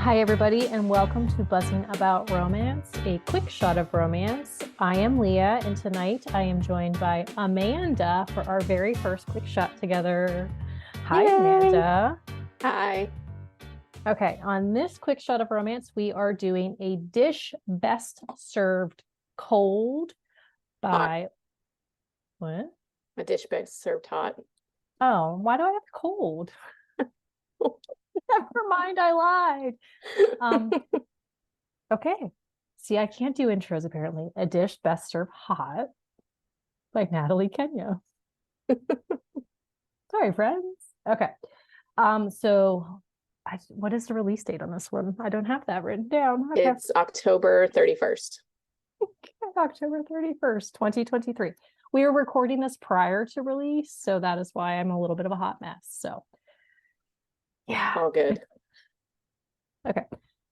Hi, everybody, and welcome to Buzzing About Romance, a quick shot of romance. I am Leah, and tonight I am joined by Amanda for our very first quick shot together. Hi, Yay. Amanda. Hi. Okay, on this quick shot of romance, we are doing a dish best served cold by what? A dish best served hot. Oh, why do I have cold? Never mind, I lied. Okay. See, I can't do intros apparently. A dish best served hot by Natalie Caña. Sorry, friends. Okay. So what is the release date on this one? I don't have that written down. Okay. It's October 31st. October 31st, 2023. We are recording this prior to release, so that is why I'm a little bit of a hot mess. So yeah. All good. Okay.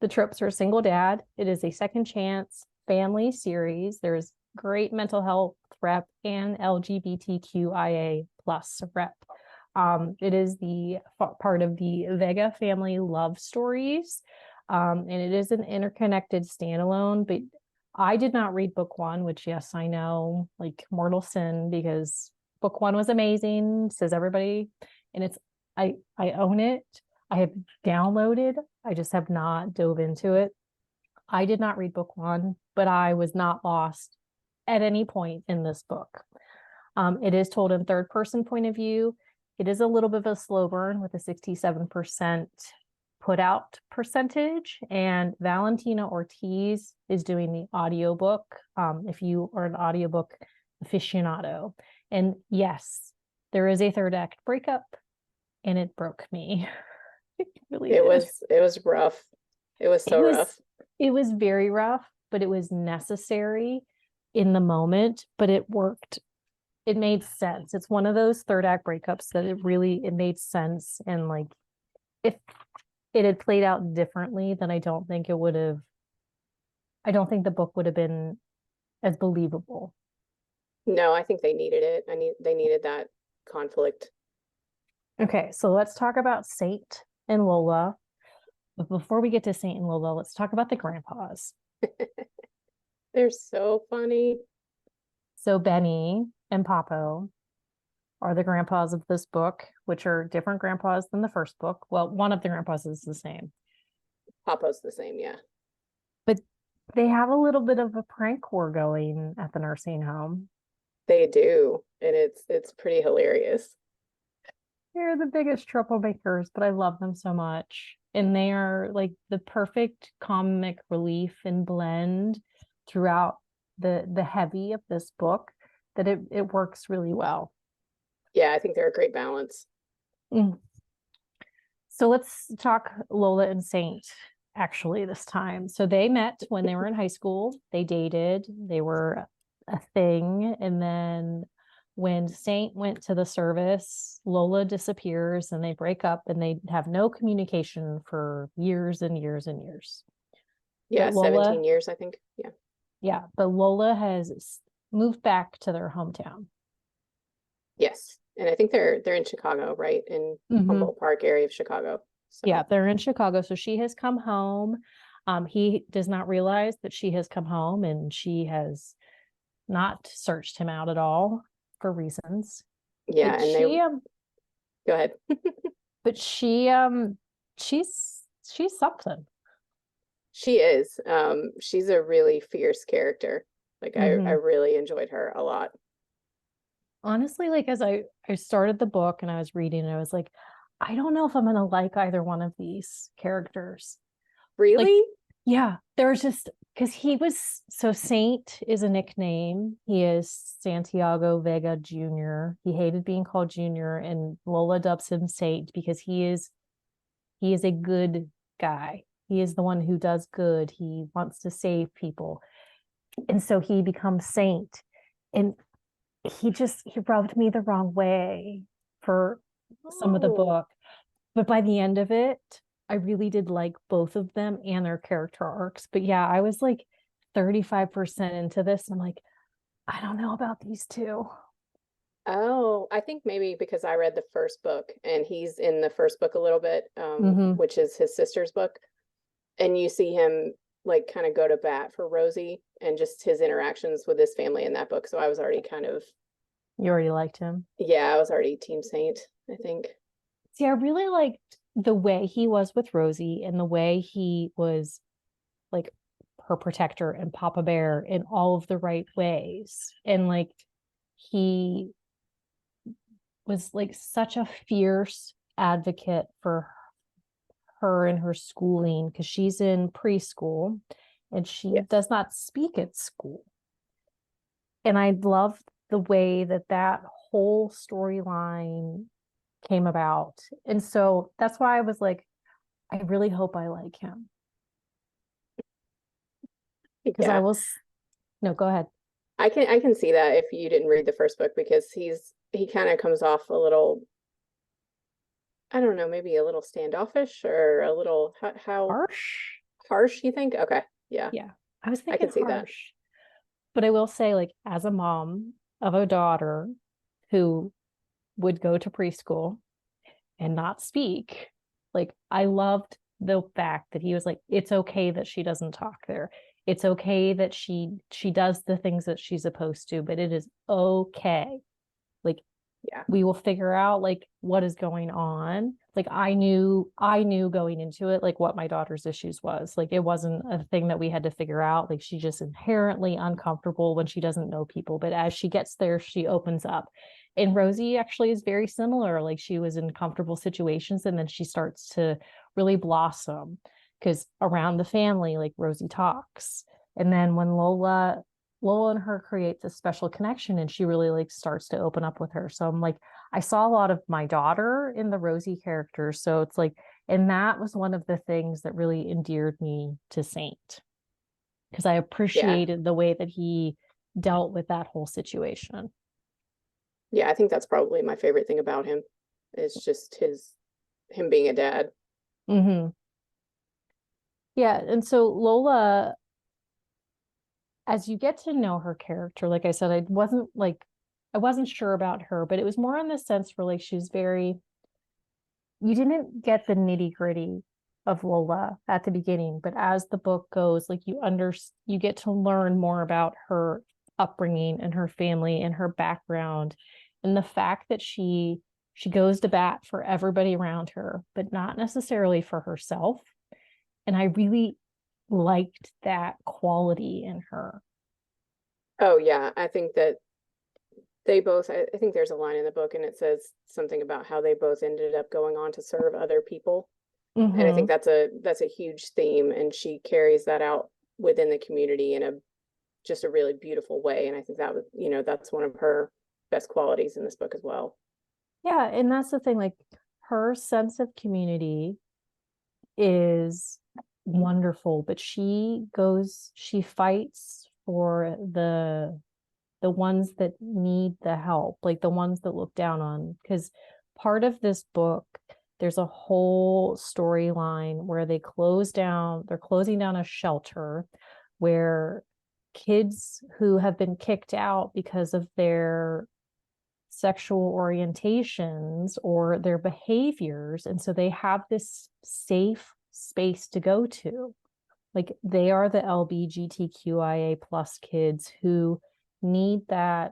The tropes are a single dad. It is a second chance family series. There's great mental health rep and LGBTQIA plus rep. It is the part of the Vega family love stories. And it is an interconnected standalone, but I did not read book one, which yes, I know, like mortal sin, because book one was amazing, says everybody. And I own it. I have downloaded. I just have not dove into it. I did not read book one, but I was not lost at any point in this book. It is told in third person point of view. It is a little bit of a slow burn with a 67% put out percentage, and Valentina Ortiz is doing the audiobook. If you are an audiobook aficionado. And yes, there is a third act breakup, and it broke me. It really It was rough. It was so rough. It was very rough, but it was necessary in the moment, but it worked. It made sense. It's one of those third act breakups that it made sense. And like, if it had played out differently, then I don't think the book would have been as believable. No, I think they needed it. They needed that conflict. Okay, so let's talk about Saint and Lola. But before we get to Saint and Lola, let's talk about the grandpas. They're so funny. So Benny and Papo are the grandpas of this book, which are different grandpas than the first book. Well, one of the grandpas is the same. Papo's the same, yeah. But they have a little bit of a prank war going at the nursing home. They do, and it's pretty hilarious. They're the biggest troublemakers, but I love them so much. And they are like the perfect comic relief and blend throughout the heavy of this book, that it works really well. Yeah, I think they're a great balance. So let's talk Lola and Saint actually this time. So they met when they were in high school. They dated. They were a thing. And then when Saint went to the service, Lola disappears and they break up and they have no communication for years and years and years. Yeah, But Lola, 17 years, I think. Yeah. Yeah, but Lola has moved back to their hometown. Yes. And I think they're in Chicago, right? In Humboldt Park area of Chicago. So. Yeah, they're in Chicago. So she has come home. He does not realize that she has come home, and she has not searched him out at all for reasons. Yeah, but and go ahead. But she's something. She is. She's a really fierce character. Like I really enjoyed her a lot. Honestly, like as I started the book and I was reading, I was like, I don't know if I'm gonna like either one of these characters. Really? Like, yeah, there's just because Saint is a nickname. He is Santiago Vega Jr. He hated being called Junior, and Lola dubs him Saint because he is a good guy. He is the one who does good. He wants to save people. And so he becomes Saint. And he rubbed me the wrong way for some of the book. But by the end of it, I really did like both of them and their character arcs. But yeah, I was like 35% into this. I'm like, I don't know about these two. Oh, I think maybe because I read the first book and he's in the first book a little bit, which is his sister's book. and you see him like kind of go to bat for Rosie and just his interactions with his family in that book. So I was already kind of, You already liked him. yeah, I was already Team Saint, I think. See, I really liked the way he was with Rosie and the way he was like her protector and Papa Bear in all of the right ways. And like he was like such a fierce advocate for her and her schooling because she's in preschool and she Yes. does not speak at school. And I love the way that that whole storyline came about. And so that's why I was like, I really hope I like him. Because I Yeah. will, no, go ahead. I can see that if you didn't read the first book, because he kind of comes off a little, I don't know, maybe a little standoffish or a little how Harsh? harsh, you think? Okay. Yeah. Yeah, I was I thinking can see that. harsh. But I will say, like, as a mom of a daughter who would go to preschool and not speak, like, I loved the fact that he was like, it's okay that she doesn't talk there. It's okay that she does the things that she's supposed to, but it is okay. Like, Yeah. we will figure out like what is going on. Like I knew going into it like what my daughter's issues was. Like it wasn't a thing that we had to figure out. Like she's just inherently uncomfortable when she doesn't know people, but as she gets there she opens up. And Rosie actually is very similar. Like she was in comfortable situations and then she starts to really blossom because around the family like Rosie talks. And then when Lola and her create this special connection and she really like starts to open up with her. So I'm like, I saw a lot of my daughter in the Rosie character. So it's like, and that was one of the things that really endeared me to Saint because I Yeah. appreciated the way that he dealt with that whole situation. Yeah. I think that's probably my favorite thing about him is just him being a dad. Mm-hmm. Yeah. And so Lola, as you get to know her character, like I said, I wasn't sure about her, but it was more in the sense where like she's very, you didn't get the nitty gritty of Lola at the beginning, but as the book goes, like you get to learn more about her upbringing and her family and her background, and the fact that she goes to bat for everybody around her, but not necessarily for herself. And I really liked that quality in her. Oh yeah. I think that they both, I think there's a line in the book and it says something about how they both ended up going on to serve other people. And I think Mm-hmm. that's a huge theme, and she carries that out within the community in a just a really beautiful way. And I think that was, that's one of her best qualities in this book as well. Yeah, and that's the thing, like her sense of community is wonderful, but she fights for the ones that need the help, like the ones that look down on. Because part of this book, there's a whole storyline where they're closing down a shelter where kids who have been kicked out because of their sexual orientations or their behaviors. And so they have this safe space to go to. Like they are the LBGTQIA plus kids who need that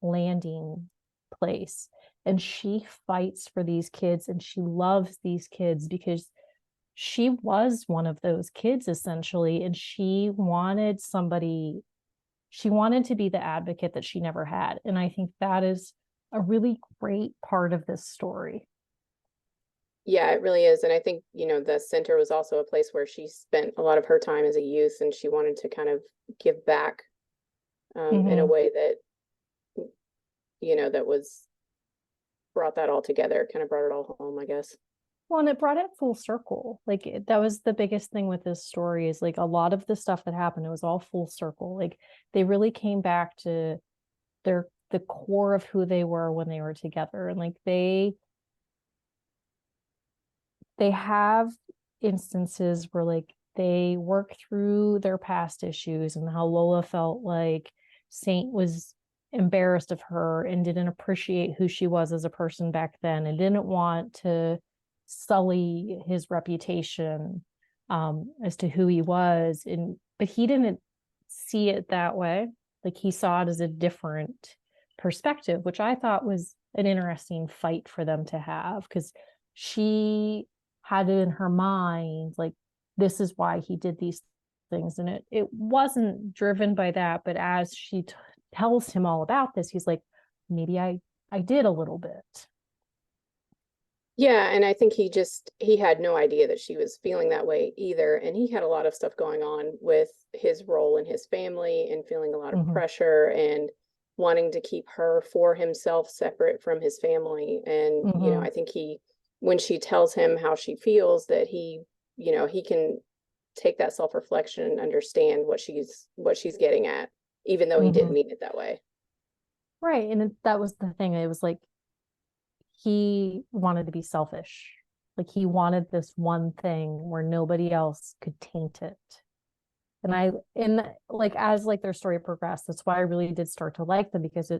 landing place. And she fights for these kids and she loves these kids because she was one of those kids essentially. And she wanted to be the advocate that she never had. And I think that is a really great part of this story. Yeah, it really is. And I think, the center was also a place where she spent a lot of her time as a youth, and she wanted to kind of give back in a Mm-hmm. way that, that was brought that all together, kind of brought it all home, I guess. Well, and it brought it full circle. Like that was the biggest thing with this story is like a lot of the stuff that happened, it was all full circle. Like they really came back to the core of who they were when they were together. And like they have instances where like they work through their past issues and how Lola felt like Saint was embarrassed of her and didn't appreciate who she was as a person back then and didn't want to sully his reputation. as to who he was. But he didn't see it that way. Like he saw it as a different perspective, which I thought was an interesting fight for them to have, because she had it in her mind, like, this is why he did these things. And it wasn't driven by that. But as she tells him all about this, he's like, maybe I did a little bit. Yeah, and I think he had no idea that she was feeling that way either. And he had a lot of stuff going on with his role in his family and feeling a lot of pressure and wanting to keep her for himself separate from his family. And, I think when she tells him how she feels, that he can take that self-reflection and understand what she's getting at, even though he didn't mean it that way. Right. And that was the thing. It was like, he wanted to be selfish. Like he wanted this one thing where nobody else could taint it. And like, as like their story progressed, that's why I really did start to like them, because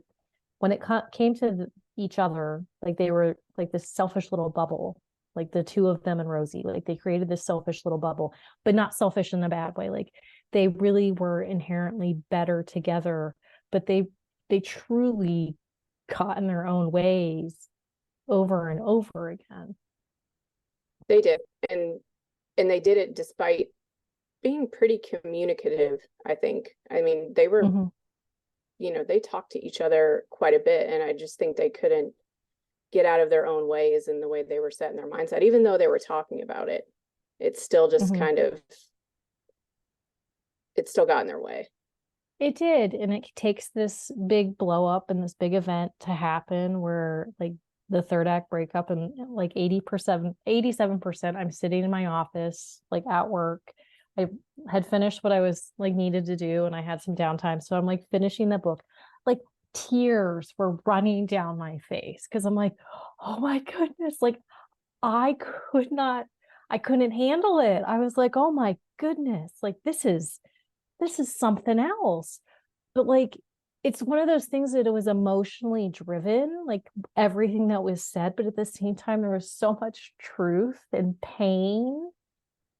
when it came to each other, like they were like this selfish little bubble, like the two of them and Rosie, like they created this selfish little bubble, but not selfish in a bad way. Like they really were inherently better together, but they truly got in their own ways over and over again. They did. And they did it despite being pretty communicative, I think. I mean, they were, they talked to each other quite a bit, and I just think they couldn't get out of their own ways in the way they were set in their mindset. Even though they were talking about it, it's still just it still got in their way. It did. And it takes this big blow up and this big event to happen where like the third act breakup, and like 87%, I'm sitting in my office, like at work. I had finished what I was like needed to do, and I had some downtime. So I'm like finishing the book, like tears were running down my face, because I'm like, oh my goodness, like I couldn't handle it. I was like, oh my goodness, like this is something else. But like, it's one of those things that it was emotionally driven, like everything that was said, but at the same time, there was so much truth and pain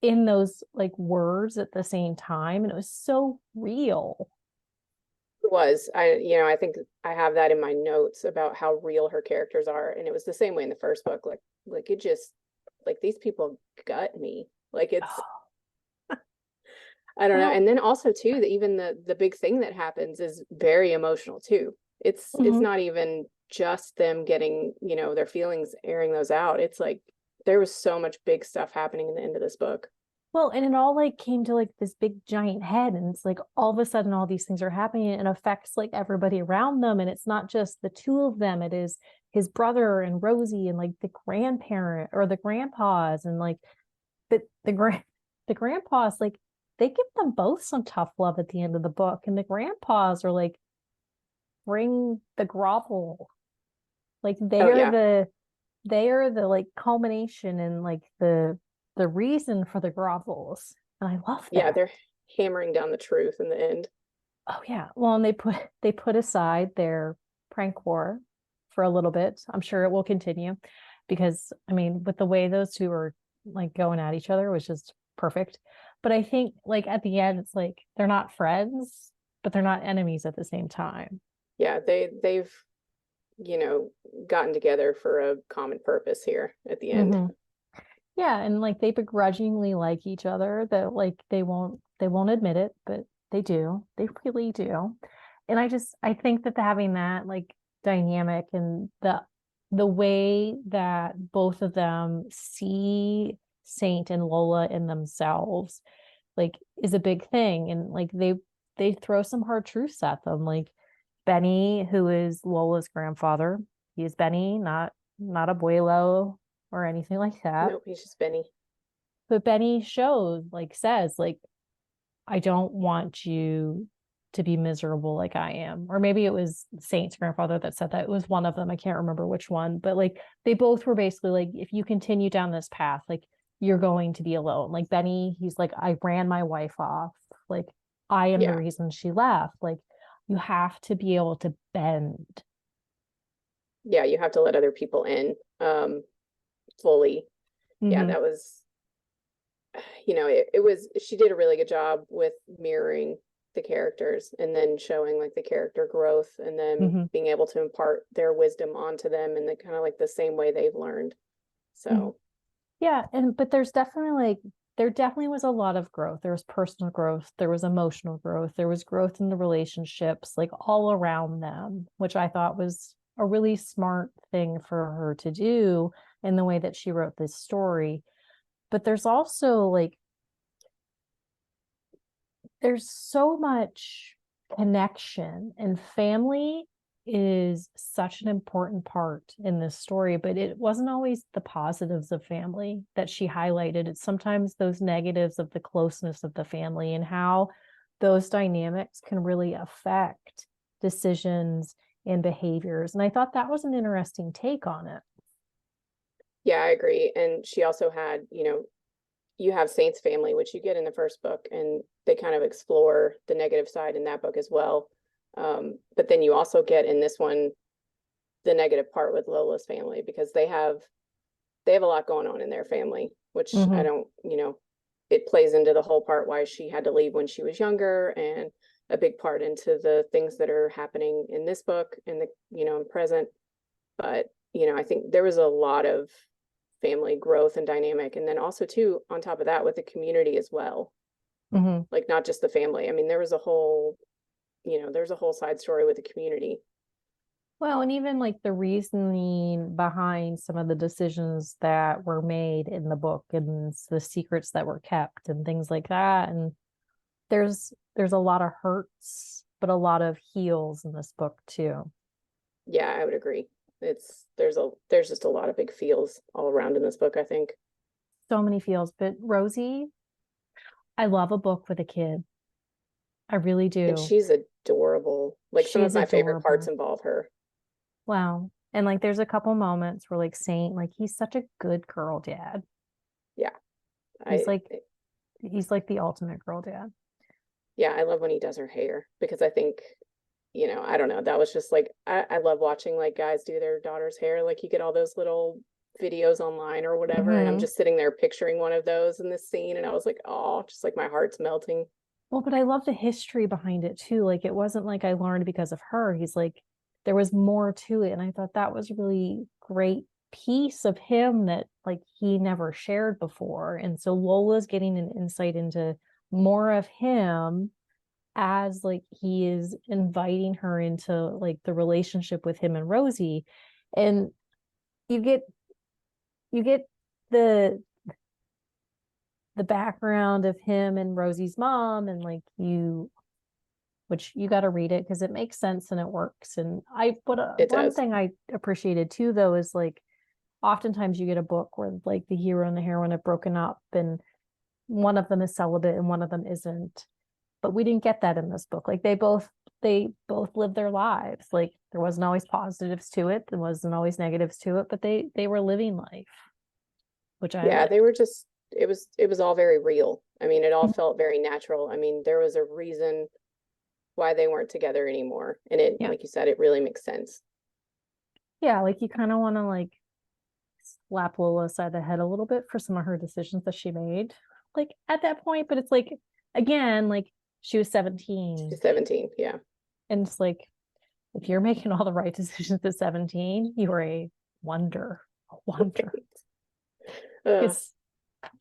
in those like words at the same time. And it was so real. It was. I think I have that in my notes about how real her characters are. And it was the same way in the first book. Like it just, like, these people gut me. Like it's I don't know. And then also too, that even the big thing that happens is very emotional too. It's not even just them getting, their feelings, airing those out. It's like there was so much big stuff happening in the end of this book. Well, and it all like came to like this big giant head, and it's like all of a sudden all these things are happening, and it affects like everybody around them. And it's not just the two of them, it is his brother and Rosie and like the grandparent or the grandpas, and like the grandpas, like they give them both some tough love at the end of the book. And the grandpas are like, bring the grovel. Like they are the like culmination and like the reason for the grovels. And I love that. Yeah, they're hammering down the truth in the end. Oh yeah. Well, and they put aside their prank war for a little bit. I'm sure it will continue, because I mean, with the way those two are like going at each other was just perfect. But I think like at the end, it's like they're not friends, but they're not enemies at the same time. Yeah, they've gotten together for a common purpose here at the end. Yeah, and like they begrudgingly like each other, that like they won't admit it, but they do. They really do. And I think that having that like dynamic, and the way that both of them see Saint and Lola in themselves, like, is a big thing. And like they throw some hard truths at them. Like Benny, who is Lola's grandfather, he is Benny, not abuelo or anything like that. Nope, he's just Benny. But Benny says, like, I don't want you to be miserable like I am. Or maybe it was Saint's grandfather that said that. It was one of them. I can't remember which one. But like they both were basically like, if you continue down this path, like you're going to be alone. Like Benny, he's like, I ran my wife off. Like I am the reason she left. Like you have to be able to bend. Yeah, you have to let other people in fully. Yeah, that was you know, she did a really good job with mirroring the characters and then showing like the character growth and then Hmm. being able to impart their wisdom onto them and the kind of like the same way they've learned. So Yeah, but there definitely was a lot of growth. There was personal growth, there was emotional growth, there was growth in the relationships, like all around them, which I thought was a really smart thing for her to do in the way that she wrote this story. But there's also like there's so much connection, and family is such an important part in this story, but it wasn't always the positives of family that she highlighted. It's sometimes those negatives of the closeness of the family and how those dynamics can really affect decisions and behaviors. And I thought that was an interesting take on it. yeah, I agree. And she also had, you know, you have Saint's family, which you get in the first book, and they kind of explore the negative side in that book as well. But then you also get in this one the negative part with Lola's family because they have a lot going on in their family, which I Mm-hmm. don't, you know, it plays into the whole part why she had to leave when she was younger and a big part into the things that are happening in this book in the, you know, in present. But, you know, I think there was a lot of family growth and dynamic. And then also too, on top of that, with the community as well. Mm-hmm. Like not just the family. I mean, there was a whole, you know, there's a whole side story with the community. Well, and even like the reasoning behind some of the decisions that were made in the book and the secrets that were kept and things like that. And there's a lot of hurts, but a lot of heals in this book too. Yeah, I would agree. There's just a lot of big feels all around in this book, I think. So many feels. But Rosie, I love a book with a kid. I really And do. she's adorable. Like some She of is my favorite parts adorable. involve her. Wow. And like there's a couple moments where like Saint, like he's such a good girl dad. Yeah. He's I like he's like the ultimate girl dad. yeah, I love when he does her hair because I think, you know, I don't know, that was just like I love watching like guys do their daughter's hair. Like you get all those little videos online or whatever, and I'm Hmm. just sitting there picturing one of those in this scene, and I was like, oh, just like my heart's melting. Well, but I love the history behind it too. Like it wasn't like I learned because of her. He's like, there was more to it. And I thought that was a really great piece of him that like he never shared before. And so Lola's getting an insight into more of him as like he is inviting her into like the relationship with him and Rosie. And you get you get the the background of him and Rosie's mom and like you which you got to read it because it makes sense and it works. And It one does. thing I appreciated too, though, is like oftentimes you get a book where like the hero and the heroine have broken up and one of them is celibate and one of them isn't. But we didn't get that in this book. Like they both lived their lives. Like there wasn't always positives to it, there wasn't always negatives to it, but they were living life, which I Yeah, like. they were just it was all very real. I mean, it all felt very natural. I mean, there was a reason why they weren't together anymore. And it, Yeah. like you said, it really makes sense. Yeah, like you kind of want to like slap Lola aside the head a little bit for some of her decisions that she made, like at that point. But it's like, again, like she was 17. She's 17. Yeah. And it's like, if you're making all the right decisions at 17, you are a wonder. A wonder. Ugh, It's,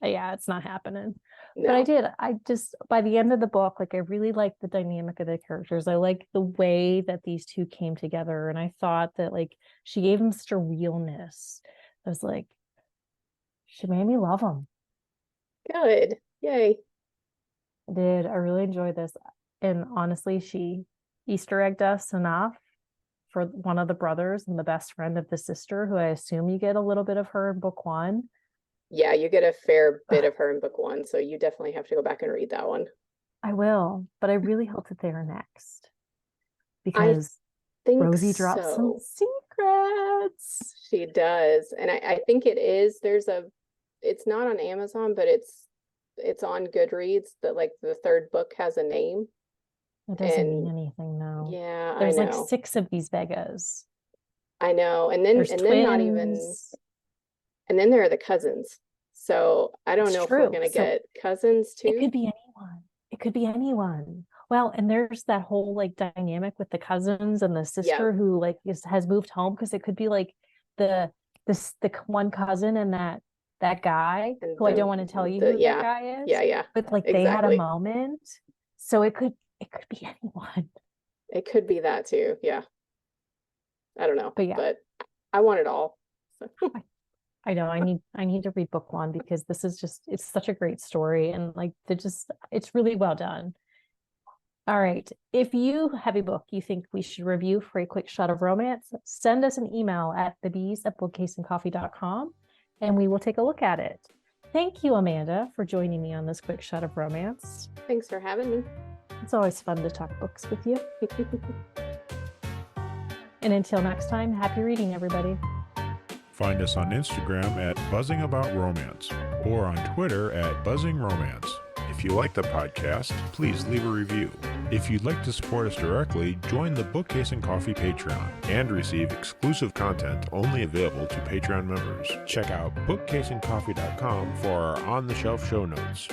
yeah, it's not happening. But no. I just, by the end of the book, like I really liked the dynamic of the characters. I liked the way that these two came together. And I thought that like she gave them such a realness. I was like, she made me love them. Good. Yay. I did. I really enjoyed this. And honestly, she Easter egged us enough for one of the brothers and the best friend of the sister, who I assume you get a little bit of her in book one. Yeah, you get a fair bit Ugh, of her in book one, so you definitely have to go back and read that one. I will, but I really hope that they are next I because think Rosie drops some so. secrets. She does. And I think it is. It's not on Amazon, but it's on Goodreads that like the third book has a name. It doesn't mean And anything though. yeah, I There's like know. 6 of these Vegas. I know. There's And then not even twins. and then there are the cousins. So I don't It's know if we're true. gonna So get cousins it could too. be anyone. It could be anyone. Well, and there's that whole like dynamic with the cousins and the Yeah, sister who like has moved home, because it could be like the one cousin and that guy and who I don't want to tell you the who that yeah, guy yeah, is, yeah, but like they had a exactly. moment. So it could be anyone. It could be that too. Yeah, I don't know, But yeah, but I want it all. So I know I need to read book one, because this is just, it's such a great story, and like it's really well done. All right. If you have a book you think we should review for a quick shot of romance, send us an email at thebees@bookcaseandcoffee.com and we will take a look at it. Thank you, Amanda, for joining me on this quick shot of romance. thanks for having me. It's always fun to talk books with you. And until next time, happy reading, everybody. Find us on Instagram at buzzingaboutromance or on Twitter at buzzingromance. If you like the podcast, please leave a review. If you'd like to support us directly, join the Bookcase and Coffee Patreon and receive exclusive content only available to Patreon members. Check out bookcaseandcoffee.com for our on-the-shelf show notes.